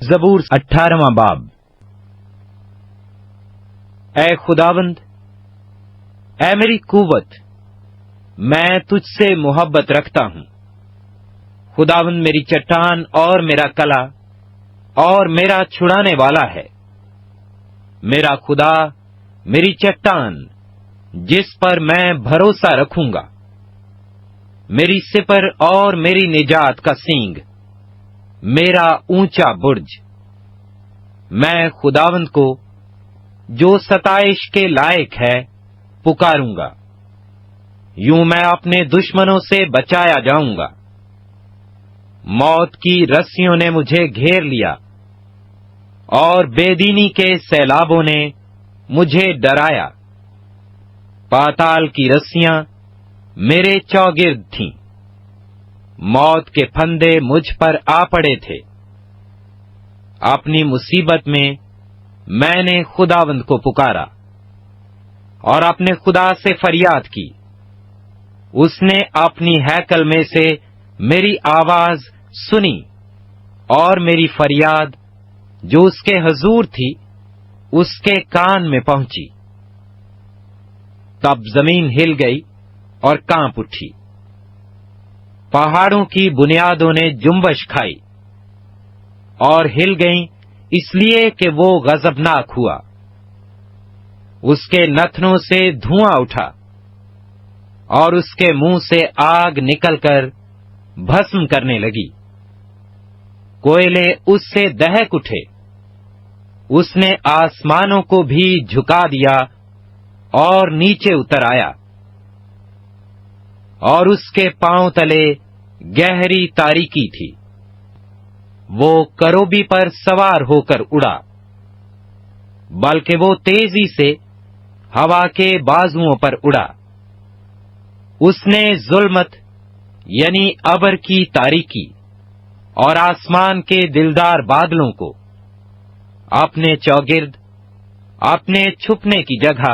زبور 18واں باب۔ اے خداوند، اے میری قوت، میں تجھ سے محبت رکھتا ہوں۔ خداوند میری چٹان اور میرا کلا اور میرا چھڑانے والا ہے۔ میرا خدا میری چٹان جس پر میں بھروسہ رکھوں گا، میری سپر اور میری نجات کا سینگ، میرا اونچا برج۔ میں خداوند کو جو ستائش کے لائق ہے پکاروں گا، یوں میں اپنے دشمنوں سے بچایا جاؤں گا۔ موت کی رسیوں نے مجھے گھیر لیا اور بے دینی کے سیلابوں نے مجھے ڈرایا۔ پاتال کی رسیاں میرے چوگرد تھیں، موت کے پھندے مجھ پر آ پڑے تھے۔ اپنی مصیبت میں نے خداوند کو پکارا اور اپنے خدا سے فریاد کی۔ اس نے اپنی ہیکل میں سے میری آواز سنی اور میری فریاد جو اس کے حضور تھی اس کے کان میں پہنچی۔ تب زمین ہل گئی اور کانپ اٹھی، پہاڑوں کی بنیادوں نے جنبش کھائی اور ہل گئیں، اس لیے کہ وہ غضبناک ہوا۔ اس کے نتنوں سے دھواں اٹھا اور اس کے منہ سے آگ نکل کر بھسم کرنے لگی۔ کوئلے اس سے دہک اٹھے، اس نے آسمانوں کو بھی جھکا دیا اور نیچے اتر آیا، اور اس کے پاؤں تلے گہری تاریکی تھی۔ وہ کروبی پر سوار ہو کر اڑا، بلکہ وہ تیزی سے ہوا کے بازوؤں پر اڑا۔ اس نے ظلمت یعنی ابر کی تاریکی اور آسمان کے دلدار بادلوں کو اپنے چوگرد، اپنے چھپنے کی جگہ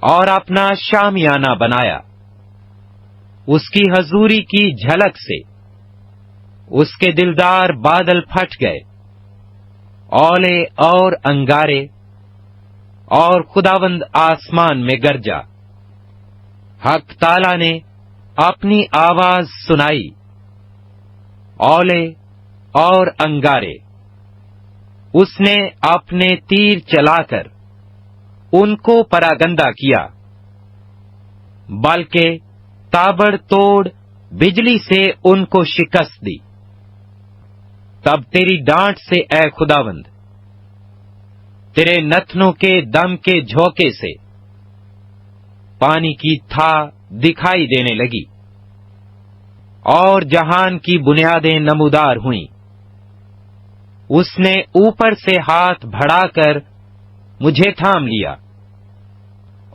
اور اپنا شامیانہ بنایا۔ اس کی حضوری کی جھلک سے اس کے دلدار بادل پھٹ گئے، اولے اور انگارے، اور خداوند آسمان میں گرجا۔ حق تعالی نے اپنی آواز سنائی، اولے اور انگارے۔ اس نے اپنے تیر چلا کر ان کو پراگندہ کیا، بلکہ تابڑ توڑ بجلی سے ان کو شکست دی۔ تب تیری ڈانٹ سے اے خداوند، تیرے نتنوں کے دم کے جھونکے سے پانی کی تھا دکھائی دینے لگی، اور جہان کی بنیادیں نمودار ہوئیں۔ اس نے اوپر سے ہاتھ بڑھا کر مجھے تھام لیا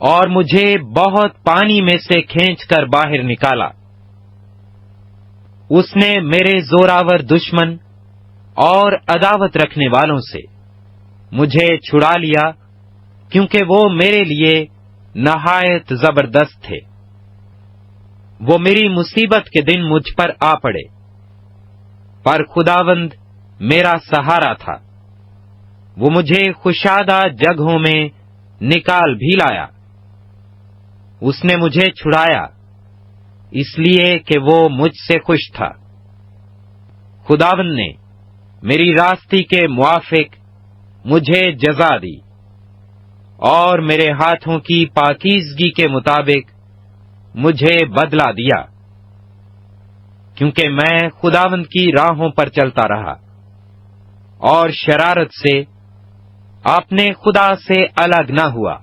اور مجھے بہت پانی میں سے کھینچ کر باہر نکالا۔ اس نے میرے زوراور دشمن اور عداوت رکھنے والوں سے مجھے چھڑا لیا، کیونکہ وہ میرے لیے نہایت زبردست تھے۔ وہ میری مصیبت کے دن مجھ پر آ پڑے، پر خداوند میرا سہارا تھا۔ وہ مجھے کشادہ جگہوں میں نکال بھی لایا۔ اس نے مجھے چھڑایا اس لیے کہ وہ مجھ سے خوش تھا۔ خداوند نے میری راستی کے موافق مجھے جزا دی اور میرے ہاتھوں کی پاکیزگی کے مطابق مجھے بدلہ دیا، کیونکہ میں خداوند کی راہوں پر چلتا رہا اور شرارت سے اپنے خدا سے الگ نہ ہوا،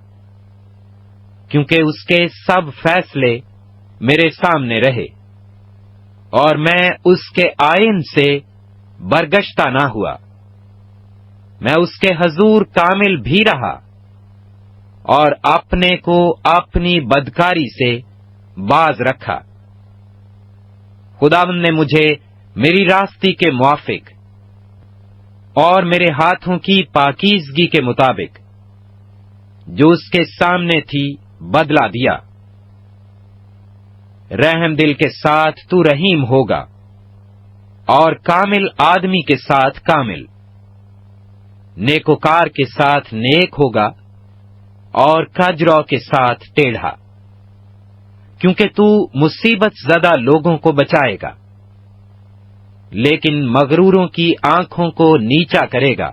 کیونکہ اس کے سب فیصلے میرے سامنے رہے اور میں اس کے آئین سے برگشتہ نہ ہوا۔ میں اس کے حضور کامل بھی رہا اور اپنے کو اپنی بدکاری سے باز رکھا۔ خداوند نے مجھے میری راستی کے موافق اور میرے ہاتھوں کی پاکیزگی کے مطابق جو اس کے سامنے تھی بدلہ دیا۔ رحم دل کے ساتھ تو رحیم ہوگا اور کامل آدمی کے ساتھ کامل۔ نیکوکار کے ساتھ نیک ہوگا اور کجرو کے ساتھ ٹیڑھا، کیونکہ تو مصیبت زدہ لوگوں کو بچائے گا، لیکن مغروروں کی آنکھوں کو نیچا کرے گا،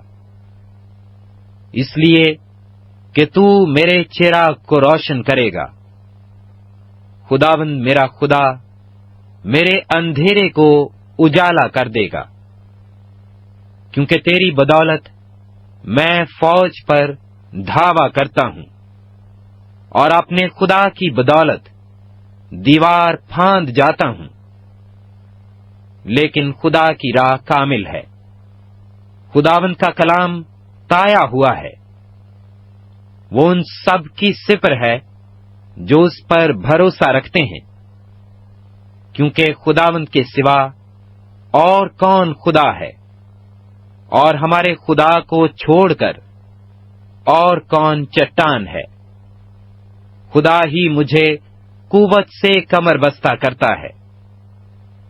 اس لیے کہ تو میرے چراغ کو روشن کرے گا۔ خداوند میرا خدا میرے اندھیرے کو اجالا کر دے گا، کیونکہ تیری بدولت میں فوج پر دھاوا کرتا ہوں، اور اپنے خدا کی بدولت دیوار پھاند جاتا ہوں۔ لیکن خدا کی راہ کامل ہے، خداوند کا کلام تایا ہوا ہے، وہ ان سب کی سپر ہے جو اس پر بھروسہ رکھتے ہیں، کیونکہ خداوند کے سوا اور کون خدا ہے، اور ہمارے خدا کو چھوڑ کر اور کون چٹان ہے۔ خدا ہی مجھے قوت سے کمر بستہ کرتا ہے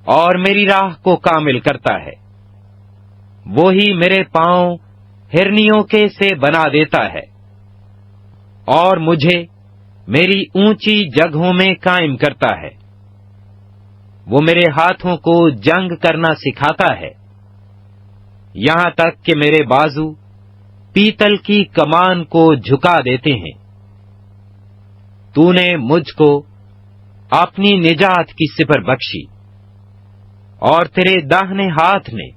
اور میری راہ کو کامل کرتا ہے، وہی میرے پاؤں ہرنیوں کے سے بنا دیتا ہے اور مجھے میری اونچی جگہوں میں قائم کرتا ہے۔ وہ میرے ہاتھوں کو جنگ کرنا سکھاتا ہے، یہاں تک کہ میرے بازو پیتل کی کمان کو جھکا دیتے ہیں۔ تو نے مجھ کو اپنی نجات کی سپر بخشی، اور تیرے داہنے ہاتھ نے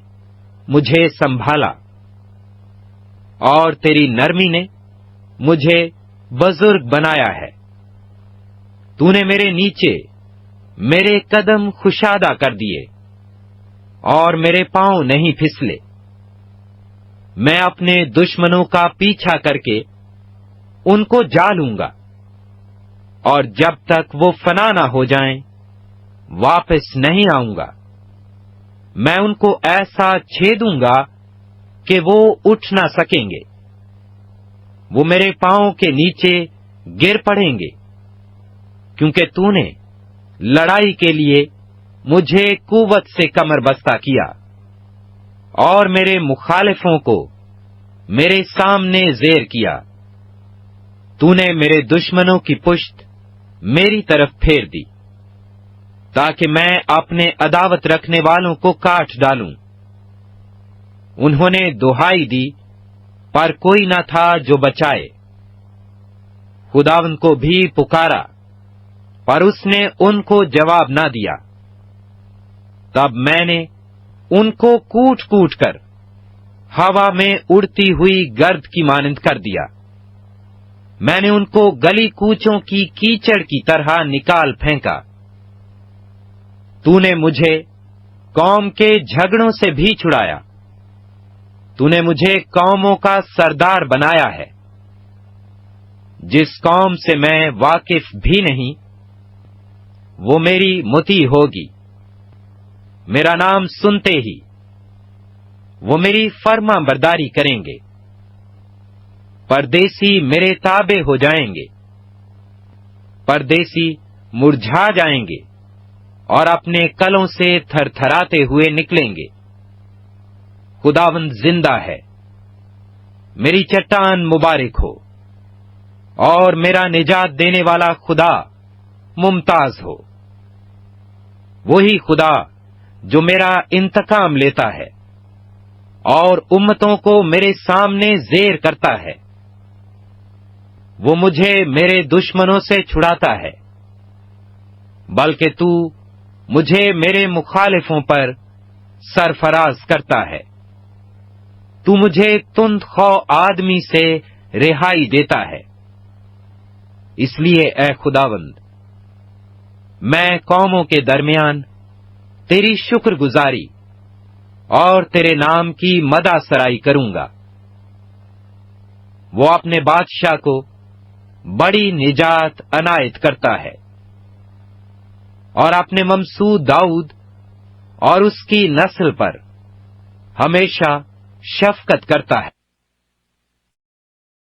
مجھے سنبھالا، اور تیری نرمی نے مجھے بزرگ بنایا ہے۔ تو نے میرے نیچے میرے قدم خشادہ کر دیے، اور میرے پاؤں نہیں پھسلے۔ میں اپنے دشمنوں کا پیچھا کر کے ان کو جا لوں گا، اور جب تک وہ فنا نہ ہو جائیں واپس نہیں آؤں گا۔ میں ان کو ایسا چھیدوں گا کہ وہ اٹھ نہ سکیں گے، وہ میرے پاؤں کے نیچے گر پڑیں گے، کیونکہ تو نے لڑائی کے لیے مجھے قوت سے کمر بستہ کیا، اور میرے مخالفوں کو میرے سامنے زیر کیا۔ تو نے میرے دشمنوں کی پشت میری طرف پھیر دی، تاکہ میں اپنے عداوت رکھنے والوں کو کاٹ ڈالوں۔ انہوں نے دہائی دی پر کوئی نہ تھا جو بچائے، خداوند کو بھی پکارا پر اس نے ان کو جواب نہ دیا۔ تب میں نے ان کو کوٹ کوٹ کر ہوا میں اڑتی ہوئی گرد کی مانند کر دیا۔ میں نے ان کو گلی کوچوں کی کیچڑ کی طرح نکال پھینکا۔ تو نے مجھے قوم کے جھگڑوں سے بھی چھڑایا، تو نے مجھے قوموں کا سردار بنایا ہے۔ جس قوم سے میں واقف بھی نہیں وہ میری مطیع ہوگی، میرا نام سنتے ہی وہ میری فرما برداری کریں گے۔ پردیسی میرے تابع ہو جائیں گے، پردیسی مرجھا جائیں گے اور اپنے کلوں سے تھر تھراتے ہوئے نکلیں گے۔ خداوند زندہ ہے، میری چٹان مبارک ہو، اور میرا نجات دینے والا خدا ممتاز ہو۔ وہی خدا جو میرا انتقام لیتا ہے اور امتوں کو میرے سامنے زیر کرتا ہے، وہ مجھے میرے دشمنوں سے چھڑاتا ہے، بلکہ تو مجھے میرے مخالفوں پر سرفراز کرتا ہے۔ تو مجھے تند خو آدمی سے رہائی دیتا ہے۔ اس لیے اے خداوند، میں قوموں کے درمیان تیری شکر گزاری اور تیرے نام کی مدح سرائی کروں گا۔ وہ اپنے بادشاہ کو بڑی نجات عنایت کرتا ہے، اور اپنے ممسود داؤد اور اس کی نسل پر ہمیشہ شفقت کرتا ہے۔